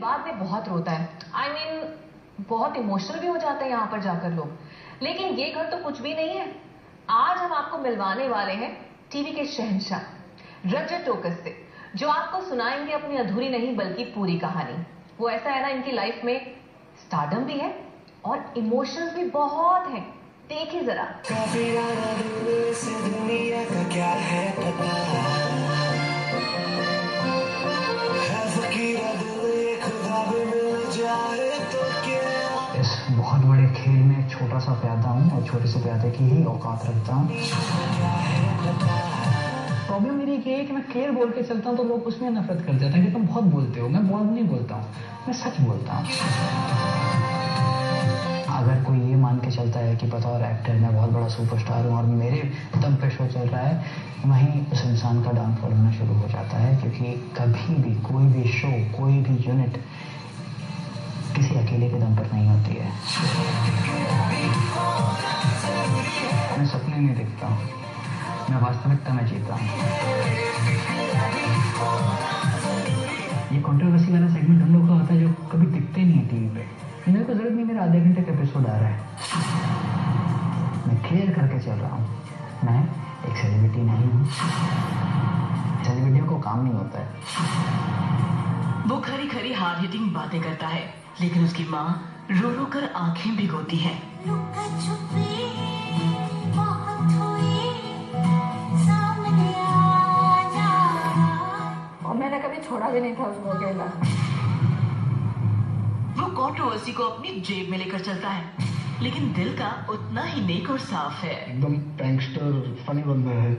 बाद में बहुत रोता है। I mean, बहुत इमोशनल भी हो जाता है यहाँ पर जाकर लोग। लेकिन ये घर तो कुछ भी नहीं है। आज हम आपको मिलवाने वाले हैं टीवी के शहंशाह रजत टोकस से, जो आपको सुनाएंगे अपनी अधूरी नहीं बल्कि पूरी कहानी। वो ऐसा है ना, इनकी लाइफ में स्टारडम भी है और इमोशंस भी बहुत हैं। देखिए जरा। दुनिया का क्या है पता, इस बहुत बड़े खेल में एक छोटा सा प्यादा हूँ और छोटे से प्यादे की ही औकात रखता हूँ। प्रॉब्लम मेरी ये है कि मैं क्लियर बोल के चलता हूँ तो लोग उसमें नफरत कर जाते हैं कि तुम बहुत बोलते हो। मैं बहुत नहीं बोलता हूँ, मैं सच बोलता हूँ। अगर कोई ये मान के चलता है कि बतौर एक्टर मैं बहुत बड़ा सुपरस्टार हूँ और मेरे दम पे शो चल रहा है, वहीं उस इंसान का डाउनफॉल होना शुरू हो जाता है। क्योंकि कभी भी कोई भी शो, कोई भी यूनिट किसी अकेले के दम पर नहीं होती है। मैं सपने नहीं देखता हूँ, मैं वास्तविकता में जीता हूँ। ये कंट्रोवर्सी वाला सेगमेंट हम लोग का होता है जो कभी दिखते नहीं है टीवी पे। मेरे को जरूरत नहीं मेरा आधे घंटे का एपिसोड आ रहा है। मैं क्लियर करके चल रहा हूँ, मैं एक सेलिब्रिटी नहीं हूँ। सेलिब्रिटियों को काम नहीं होता है। वो खरी खरी हार्ड हिटिंग बातें करता है, लेकिन उसकी माँ रो रो कर आंखें भिगोती है। और मैंने कभी छोड़ा भी नहीं था उसको अकेला। वो कंट्रोवर्सी को अपनी जेब में लेकर चलता है, लेकिन दिल का उतना ही नेक और साफ है। एकदम प्रैंकस्टर फनी बंदा है।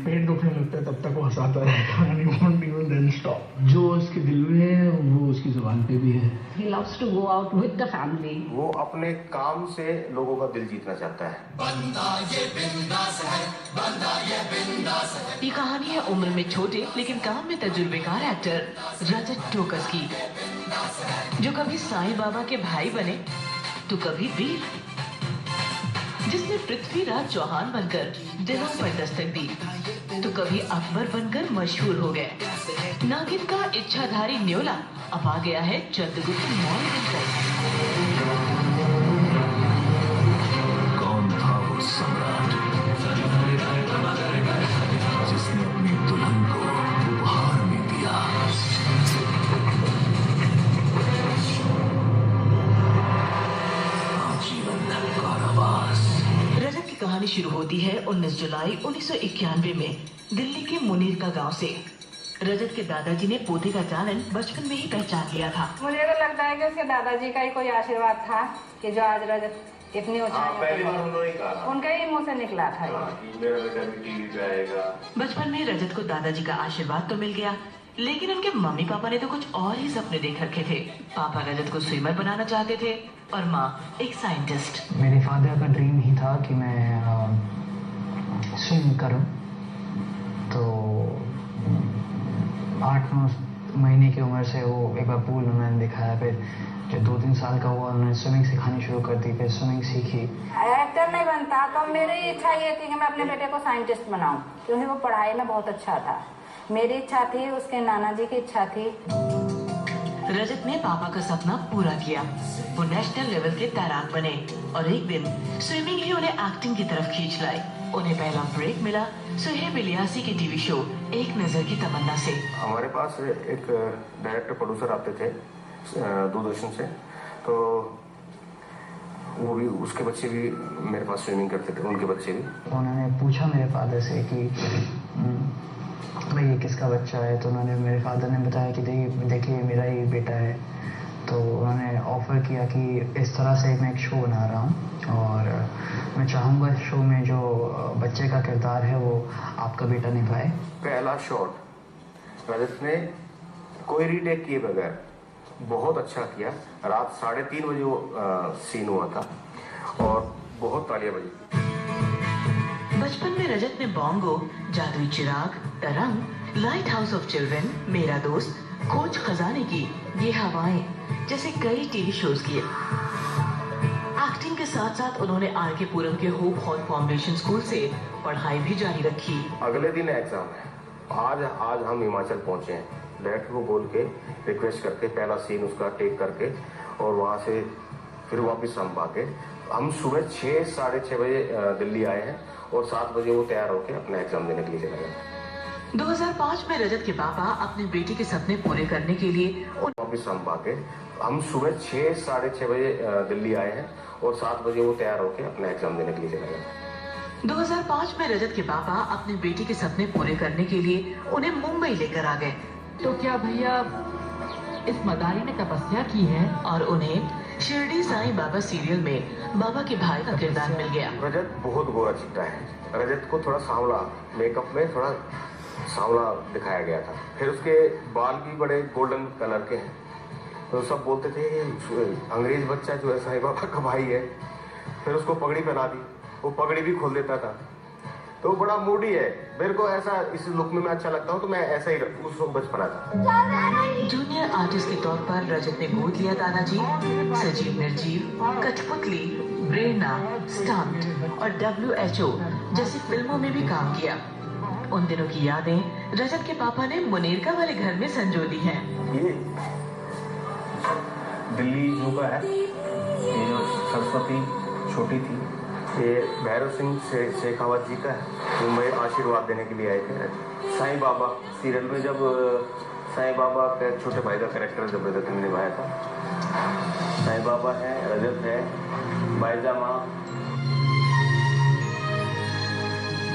पेट दुखने लगता है तब तक वो हंसाता रहेगा। And he won't even then stop। जो उसके दिल में है वो उसकी जुबान पे भी है। He loves to go out with the family। वो अपने काम से लोगों का दिल जीतना चाहता है। बंदा ये बिंदास है, बंदा ये बिंदास है। ये कहानी है उम्र में छोटे लेकिन काम में तजुर्बेकार एक्टर रजत टोकस की, जो कभी साईं बाबा के भाई बने तो कभी वीर, जिसने पृथ्वीराज चौहान बनकर दिलों पर दस्तक दी तो कभी अकबर बनकर मशहूर हो गए। नागिन का इच्छाधारी न्योला अब आ गया है चंद्रगुप्त मौर्य बनकर। कौन था वो सम्राट जिसने अपनी दुल्हन को उपहार में दिया? रजत की कहानी शुरू होती है 19 जुलाई 1991 में दिल्ली के मुनीर का गांव से। रजत के दादाजी ने पोते का टैलेंट बचपन में ही पहचान लिया था। मुझे तो लगता है कि उसके दादाजी का ही कोई आशीर्वाद था कि जो आज रजत इतनी ऊंचाई उनका ही मुंह से निकला था। मेरा बेटा भी टीवी पे आएगा। बचपन में रजत को दादाजी का आशीर्वाद तो मिल गया, लेकिन उनके मम्मी पापा ने तो कुछ और ही सपने देख रखे थे। पापा रजत को स्विमर बनाना चाहते थे और माँ एक साइंटिस्ट। मेरे फादर का ड्रीम ही था कि मैं स्विम करूं। तो 8-9 महीने की उम्र से वो एक बार पूल उन्होंने दिखाया, फिर जब 2-3 साल का हुआ उन्होंने स्विमिंग सिखानी शुरू कर दी, फिर स्विमिंग सीखी। एक्टर नहीं बनता तो मेरी इच्छा ये थी कि मैं अपने बेटे को साइंटिस्ट बनाऊं, क्योंकि वो पढ़ाई में बहुत अच्छा था। मेरी इच्छा थी, उसके नाना जी की इच्छा थी। रजत ने पापा का सपना पूरा किया। वो नेशनल लेवल के तैराक बने और एक दिन स्विमिंग ही उन्हें एक्टिंग की तरफ खींच लाई। उन्हें पहला ब्रेक मिला सुहेब इलियासी के टीवी शो एक नजर की तमन्ना से। हमारे पास एक डायरेक्टर प्रोड्यूसर आते थे दूरदर्शन से, तो वो भी, उसके बच्चे भी मेरे पास स्विमिंग करते थे, उनके बच्चे भी। उन्होंने पूछा मेरे फादर से कि भाई ये किसका बच्चा है, तो उन्होंने, मेरे फादर ने बताया कि देखिए मेरा ही बेटा है। तो उन्होंने ऑफ़र किया कि इस तरह से मैं एक शो बना रहा हूँ और मैं चाहूँगा इस शो में जो बच्चे का किरदार है वो आपका बेटा निभाए। पहला शॉट रजत ने कोई रीटेक किए बगैर बहुत अच्छा किया। रात 3:30 बजे वो सीन हुआ था और बहुत तालियां बजी। बचपन में रजत ने बॉन्गो, जादुई चिराग, तरंग, लाइट हाउस ऑफ चिल्ड्रन, मेरा दोस्त, खोज खजाने की, ये हवाएं जैसे कई टीवी शोज किए। एक्टिंग के साथ साथ उन्होंने आर के पुरम के होप हॉल फाउंडेशन स्कूल से पढ़ाई भी जारी रखी। अगले दिन एग्जाम है। आज हम हिमाचल पहुंचे हैं, डायरेक्टर को बोल के रिक्वेस्ट करके पहला सीन उसका टेक करके और वहाँ से फिर वापस हम आके हम सुबह 6 साढ़े 6 बजे दिल्ली आए हैं और 7 बजे वो तैयार होकर अपना एग्जाम देने के लिए चले गए। 2005 में रजत के पापा अपने बेटे के सपने पूरे करने के लिए वापस हम आके हम सुबह 6 साढ़े 6 बजे दिल्ली आए हैं और 7 बजे वो तैयार होकर अपना एग्जाम देने के लिए चले गए। 2005 में रजत के पापा अपने बेटे के सपने पूरे करने के लिए उन्हें मुंबई लेकर आ गए। तो क्या भैया इस मदारी ने तपस्या की है? और उन्हें शिरडी साईं बाबा सीरियल में बाबा के भाई का किरदार मिल गया। रजत बहुत गोरा चिट्टा है। रजत को थोड़ा सांवला, मेकअप में थोड़ा सांवला दिखाया गया था। फिर उसके बाल भी बड़े गोल्डन कलर के हैं, तो सब बोलते थे अंग्रेज बच्चा जो है साईं बाबा का भाई है। फिर उसको पगड़ी पहना दी, वो पगड़ी भी खोल देता था, तो बड़ा मूडी है। मेरे को ऐसा इस लुक में मैं अच्छा लगता हूँ, तो मैं ऐसा ही उस वक्त बचपना था। जूनियर आर्टिस्ट के तौर पर रजत ने गोद लिया दादाजी, सजीव निर्जीव, कठपुतली, प्रेरणा, स्टंट और WHO जैसी फिल्मों में भी काम किया। उन दिनों की यादें रजत के पापा ने मुनेरका वाले घर में संजो दी हैं। ये दिल्ली जू का है, ये जो सरस्वती छोटी थी, ये भैरव सिंह शेखावत जी का है, जो मुझे आशीर्वाद देने के लिए आए थे। साईं बाबा सीरियल में जब साईं बाबा के छोटे भाई का कैरेक्टर जब रजत ने निभाया था। साईं बाबा है, रजत है, बाईजा माँ।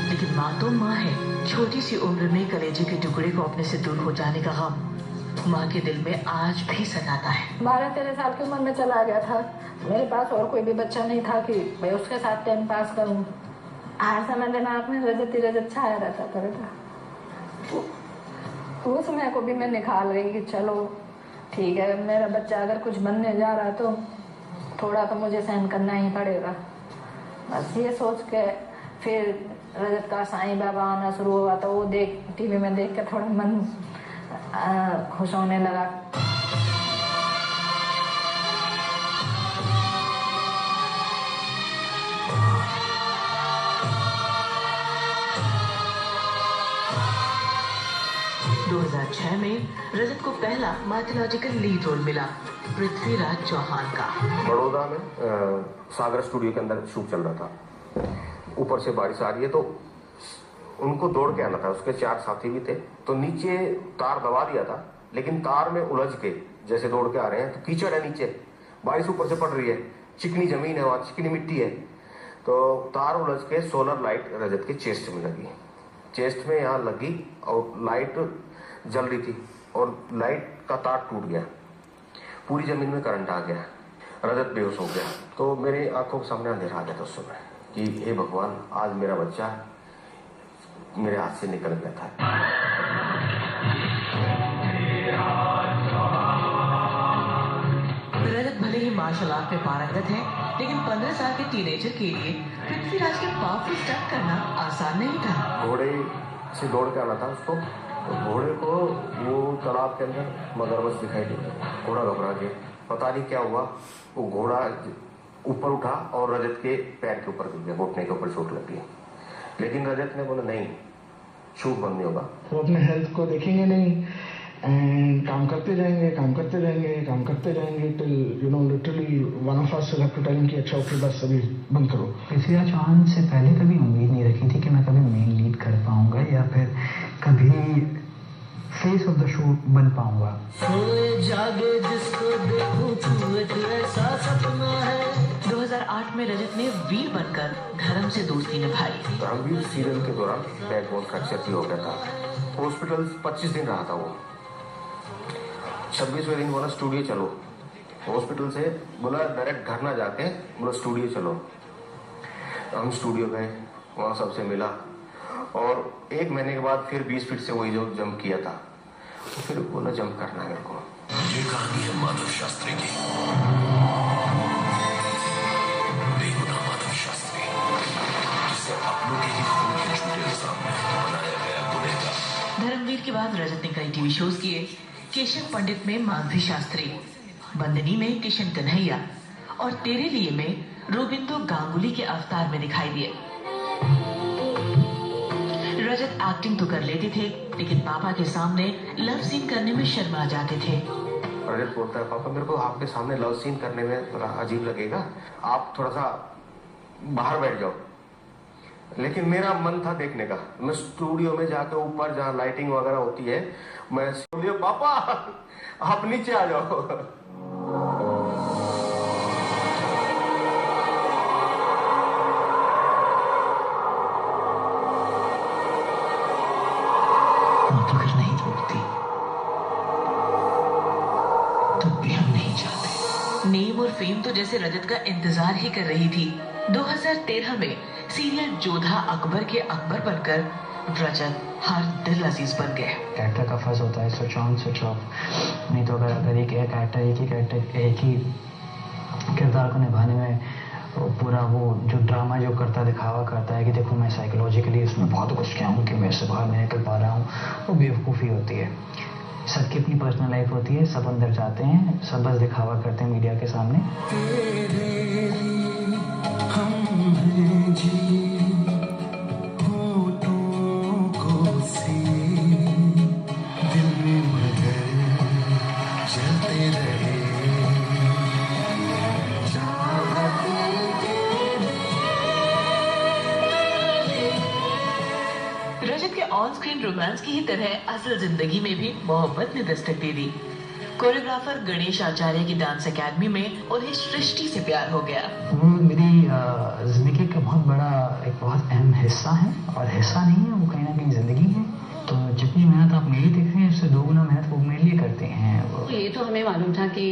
लेकिन माँ तो माँ है। छोटी सी उम्र में कलेजे के टुकड़े को अपने से दूर हो जाने का गम माँ के दिल में आज भी सताता है। 12-13 साल की उम्र में चला गया था। मेरे पास और कोई भी बच्चा नहीं था कि मैं उसके साथ टाइम पास करूं। हर समय दिमाग में रजत ही रजत छाया रहता था बेटा। उस समय को भी मैं निकाल रही कि चलो ठीक है, मेरा बच्चा अगर कुछ बनने जा रहा है तो थोड़ा तो मुझे सहन करना ही पड़ेगा। बस ये सोच के फिर रजत का साईं बाबा आना शुरू हुआ, तो वो टीवी में देख के थोड़ा मन खुश होने लगा। में रजत को पहला माइथोलॉजिकल लीड रोल मिला पृथ्वीराज चौहान का। बड़ौदा में सागर स्टूडियो के अंदर शूट चल रहा था। ऊपर से बारिश आ रही है, तो उनको दौड़ के आना था। उसके 4 साथी भी थे, तो नीचे तार दबा दिया था, लेकिन तार में उलझ के जैसे दौड़ के आ रहे हैं, तो कीचड़ है नीचे, बारिश ऊपर से पड़ रही है, चिकनी जमीन है, वहां चिकनी मिट्टी है, तो तार उलझ के सोलर लाइट रजत के चेस्ट में लगी। चेस्ट में यहाँ लगी और लाइट जल रही थी, और लाइट का तार टूट गया, पूरी जमीन में करंट आ गया, रजत बेहोश हो गया। तो मेरी आंखों के सामने अंधेरा आ गया था उस समय कि हे भगवान, आज मेरा बच्चा मेरे हाथ से निकल गया था। रजत भले ही मार्शल आर्ट में पारंगत है, लेकिन 15 साल के टीनेजर के लिए पृथ्वीराज के पावरफुल स्टंट करना आसान नहीं था। घोड़े से दौड़ के आना था उसको, तो घोड़े को वो तालाब के अंदर मगरमच्छ दिखाई दिया। घोड़ा घबरा गया, पता नहीं क्या हुआ, वो घोड़ा ऊपर उठा और रजत के पैर के ऊपर गिर गया, घुटने के ऊपर चोट लगी। लेकिन रजत ने बोला नहीं, शूट बंद नहीं होगा। तो अपने हेल्थ को देखेंगे नहीं, एंड काम करते जाएंगे, काम करते जाएंगे, काम करते जाएंगे, till you know literally one of us will have to tell him कि अच्छा ओके बस अभी बंद करो। पृथ्वीराज चौहान से पहले कभी उम्मीद नहीं रखी थी कि मैं कभी मेन लीड कर पाऊंगा या फिर कभी फेस ऑफ द शो बन पाऊंगा। जागे जिसको देखूं तू एक ऐसा सपना है। 2008 में रजत ने वीर बनकर धर्म से दोस्ती निभाई। धर्मवीर सीरियल के दौरान बैकबोन फ्रैक्चर भी हो गया था। हॉस्पिटल 25 दिन रहा था वो। 26वें दिन बोला स्टूडियो चलो। हॉस्पिटल से बोला डायरेक्ट घर ना जाके बोला स्टूडियो चलो। हम स्टूडियो गए, वहाँ सबसे मिला, और 1 महीने के बाद फिर 20 फीट से वही जो जंप किया था, तो फिर बोला जंप करना है मेरे को। ये कहानी है माधव शास्त्री की। बेगुनाह माधव शास्त्री, जिसे अपनों के ही खून के झूठे इल्जाम में बनाया गया गुनहगार। धर्मवीर के बाद रजत ने कई टीवी शोज किए। केशव पंडित में माधवी शास्त्री, बंदनी में किशन कन्हैया और तेरे लिए में रोबिंदो गांगुली के अवतार में दिखाई दिए। रजत एक्टिंग तो कर लेते थे, लेकिन पापा के सामने लव सीन करने में शर्मा जाते थे। रजत बोलता है, पापा मेरे को आपके सामने लव सीन करने में थोड़ा अजीब लगेगा, आप थोड़ा सा बाहर बैठ जाओ। लेकिन मेरा मन था देखने का। मैं स्टूडियो में जाकर ऊपर जहाँ लाइटिंग वगैरह होती है, मैं बोलिए पापा आप नीचे आ जाओ। अगर नहीं बोलती तो भी हम नहीं चाहते। नेम और फेम तो जैसे रजत का इंतजार ही कर रही थी। 2013 में सीरियल जोधा अकबर के अकबर बनकर रजत हर दिल अजीज बन गए। कैरेक्टर का फर्ज होता है स्विच ऑन स्विच ऑफ। नहीं तो अगर एक ही किरदार को निभाने में पूरा वो जो ड्रामा जो करता दिखावा करता है कि देखो मैं साइकोलॉजिकली उसमें बहुत कुछ क्या हूँ कि मैं इससे बाहर नहीं निकल पा रहा हूँ, वो बेवकूफ़ी होती है। सबकी अपनी पर्सनल लाइफ होती है, सब अंदर जाते हैं, सब बस दिखावा करते हैं मीडिया के सामने। रजत के ऑन स्क्रीन रोमांस की ही तरह असल जिंदगी में भी मोहब्बत ने दस्तक दे दी। कोरियोग्राफर गणेश आचार्य की डांस एकेडमी में उन्हें सृष्टि से प्यार हो गया। वो मेरी जिंदगी का बहुत बड़ा एक बहुत अहम हिस्सा है, और हिस्सा नहीं है, वो कहीं ना कहीं जिंदगी है। तो जितनी मेहनत आप मेरी देख रहे हैं उससे 2 गुना मेहनत वो मेरे लिए करते हैं। ये तो हमें मालूम था कि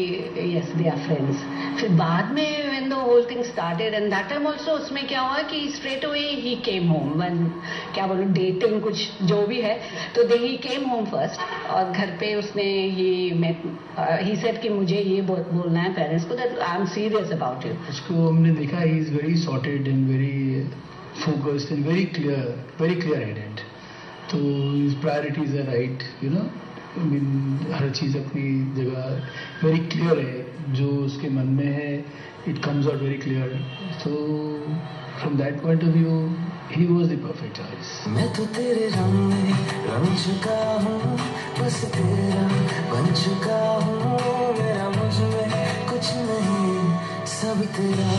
यस दे आर फ्रेंड्स। फिर बाद में when the whole thing started and that time also उसमें क्या हुआ कि straight away he came home when क्या बोलूं डेटिंग कुछ जो भी है, तो दे ही केम होम फर्स्ट, और घर पे उसने ही सेड कि मुझे ये बोलना है पेरेंट्स को that I am serious about it. उसको हमने देखा he is very sorted and very focused and very clear headed. तो his priorities are right, you know, I mean, हर चीज़ अपनी जगह वेरी क्लियर है, जो उसके मन में है it comes out very clear. तो from that point of view he was the perfect choice. मैं तो तेरे रंग में रंग चुका हूँ, बस तेरा बन चुका हूँ, मेरा मुझ में कुछ नहीं सब तेरा।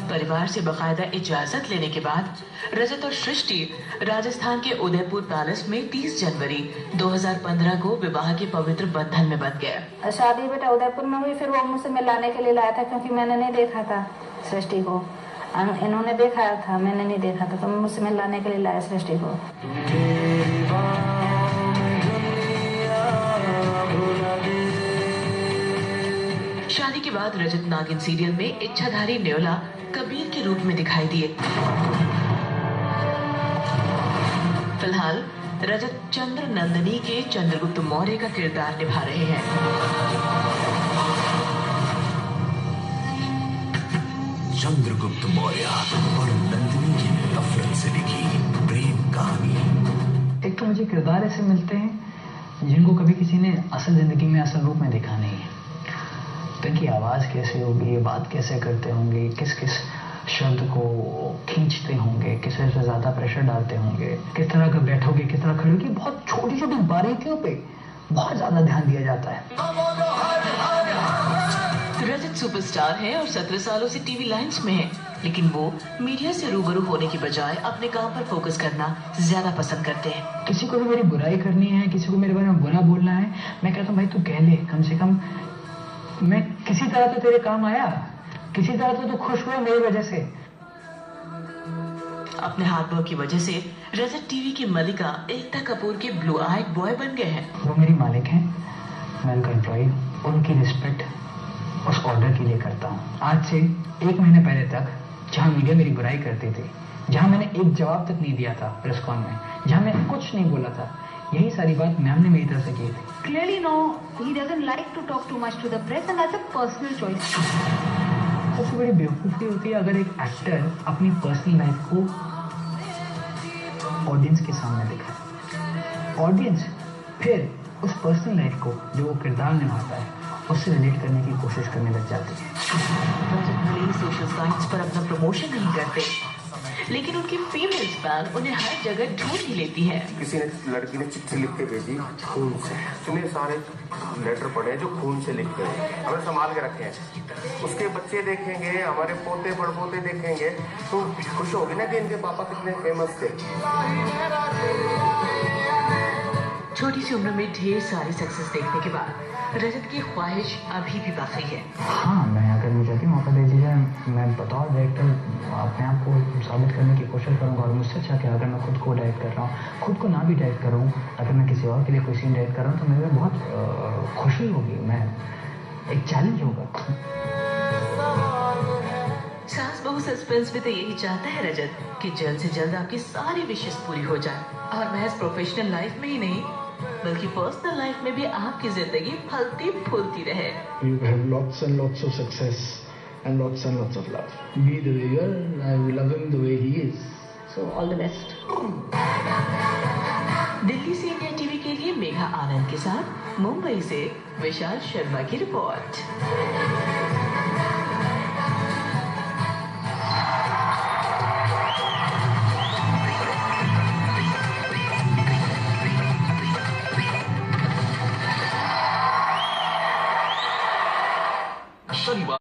परिवार से बकायदा इजाजत लेने के बाद रजत और सृष्टि राजस्थान के उदयपुर पैलेस में 30 जनवरी 2015 को विवाह के पवित्र बंधन में बंध गए। शादी बेटा उदयपुर में हुई, फिर वो मुझसे मिलाने के लिए लाया था, क्योंकि मैंने नहीं देखा था सृष्टि को, इन्होंने देखा था, मैंने नहीं देखा था, तो मुझसे मिलाने के लिए लाया सृष्टि को। शादी के बाद रजत नागिन सीरियल में इच्छाधारी न्योला कबीर के रूप में दिखाई दिए। फिलहाल रजत चंद्र नंदिनी के चंद्रगुप्त मौर्य का किरदार निभा रहे हैं। चंद्रगुप्त मौर्य और नंदिनी की नफरत से लिखी प्रेम कहानी। एक तो मुझे किरदार ऐसे मिलते हैं जिनको कभी किसी ने असल जिंदगी में असल रूप में देखा नहीं है। तो इनकी आवाज़ कैसे होगी, ये बात कैसे करते होंगे, किस किस शब्द को खींचते होंगे, किस तरह से ज़्यादा प्रेशर डालते होंगे, किस तरह का बैठोगे, किस तरह खड़े होगे, बहुत छोटी छोटी बारीकियों पे बहुत ज़्यादा ध्यान दिया जाता है। रजत सुपरस्टार है और 17 सालों से टीवी लाइंस में है, लेकिन वो मीडिया से रूबरू होने की बजाय अपने काम पर फोकस करना ज्यादा पसंद करते हैं। किसी को भी मेरी बुराई करनी है, किसी को मेरे बारे में बुरा बोलना है, मैं कहता हूँ भाई तू कह ले, कम से कम मैं किसी तरह तो तेरे काम आया, किसी तरह तो तू खुश हुआ मेरी वजह से। अपने हाथ की वजह से रजत टीवी की मलिका एकता कपूर के ब्लू आइड बॉय बन गए हैं। वो मेरी मालिक हैं, मैं उनका एम्प्लॉई, उनकी रिस्पेक्ट उस ऑर्डर के लिए करता हूँ। आज से 1 महीने पहले तक जहाँ मीडिया मेरी बुराई करती थी, जहाँ मैंने एक जवाब तक नहीं दिया था प्रेस कॉन में, जहाँ मैंने कुछ नहीं बोला था, यही सारी बात मैम ने मेरी तरफ से की थी। Clearly no, he doesn't like to talk too much to the press and that's a personal choice. सबसे बड़ी बेवकूफ़ी होती है अगर एक एक्टर अपनी पर्सनल लाइफ को ऑडियंस के सामने दिखाए, ऑडियंस फिर उस पर्सनल लाइफ को जो वो किरदार निभाता है उससे रिलेट करने की कोशिश करने लग जाती है। रजत भले ही सोशल साइट्स पर अपना प्रमोशन नहीं करते, लेकिन उनकी फीमेल फैन उन्हें हर जगह ढूंढ ही लेती है। किसी ने लड़की ने चिट्ठी लिख के भेजी खून से, इतने सारे लेटर पढ़े जो खून से लिख के हमें संभाल के रखे हैं। उसके बच्चे देखेंगे, हमारे पोते पड़पोते देखेंगे तो खुश होगी ना कि इनके पापा कितने फेमस थे। छोटी सी उम्र में ढेर सारी सक्सेस देखने के बाद रजत की ख्वाहिश अभी भी बाकी है। हाँ, मैं अगर मुझे अभी मौका दे दीजिए, मैं बतौर डायरेक्टर अपने आप को साबित करने की कोशिश करूँगा। और मुझसे अच्छा कि अगर मैं खुद को डायरेक्ट कर रहा हूँ, खुद को ना भी डायरेक्ट करूँ, अगर मैं किसी और के लिए कोई सीन डायरेक्ट कर रहा हूँ तो मेरे बहुत खुशी होगी, मैं एक चैलेंज होगा। सास बहू सस्पेंस में तो यही चाहता है रजत कि जल्द से जल्द आपकी सारी विशेष पूरी हो जाए, और महज प्रोफेशनल लाइफ में ही नहीं बल्कि पर्सनल लाइफ में भी आपकी जिंदगी फलती फूलती रहे। You have lots and lots of success and lots of love. Be the way you are. I love him the way he is. So all the best. Delhi से इंडिया टीवी के लिए मेघा आनंद के साथ मुंबई से विशाल शर्मा की रिपोर्ट।